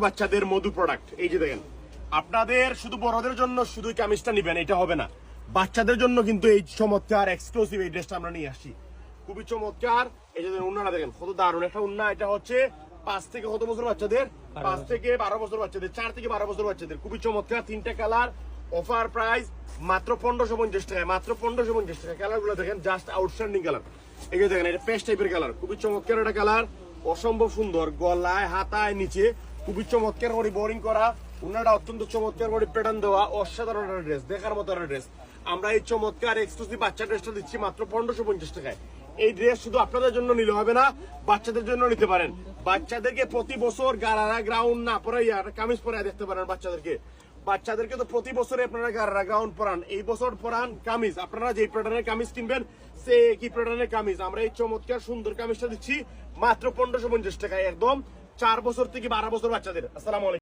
বাচ্চাদের মধু প্রোডাক্ট এই যে দেখেন, আপনাদের শুধু বড়দের জন্য শুধু কামিজটা নিবেন এটা হবে না, বাচ্চাদের জন্য কিন্তু এই চমৎকার এক্সক্লুসিভ এই ড্রেসটা আমরা নিয়ে আসছি, খুবই চমৎকার। এই যে উন্নাটা দেখেন কত দারুণ একটা উন্না, এটা হচ্ছে 5 থেকে কত বছর বাচ্চাদের, 5 থেকে 12 বছর বাচ্চাদের, 4 থেকে 12 বছর বাচ্চাদের, খুবই চমৎকার। 3টা কালার, অফার প্রাইস মাত্র 1550 টাকায়, মাত্র 1550 টাকা। কালার গুলো দেখেন জাস্ট আউটস্ট্যান্ডিং কালার। এই যে দেখেন এটা পেস্ট টাইপের কালার, খুবই চমৎকার একটা কালার, অসম্ভব সুন্দর, গলায় হাতায় নিচে খুবই চমৎকার করে বোরিং করা, উনাটা অত্যন্ত চমৎকার করে প্যাটার্ন দেওয়া, অসাধারণ একটা ড্রেস, দেখার মতো একটা ড্রেস। আমরা এই চমৎকার এক্সক্লুসিভ বাচ্চা ড্রেসটা দিচ্ছি মাত্র 1550 টাকায়। এই ড্রেস শুধু আপনাদের জন্য নিলে হবে না, বাচ্চাদের জন্য নিতে পারেন। বাচ্চাদেরকে প্রতি বছর গারারা গ্রাউন্ড না পরাইয়া কামিজ পরাইয়া দেখতে পারেন বাচ্চাদেরকে তো প্রতি বছরে আপনারা গারারা গ্রাউন্ড পরান, এই বছর পরান কামিজ। আপনারা যে প্যাটার্নের কামিজ কিনবেন সে কি প্যাটার্নের কামিজ, আমরা এই চমৎকার সুন্দর কামিজটা দিচ্ছি মাত্র 1550 টাকায়, একদম 4 বছর থেকে 12 বছর বাচ্চাদের। আসসালামু আলাইকুম।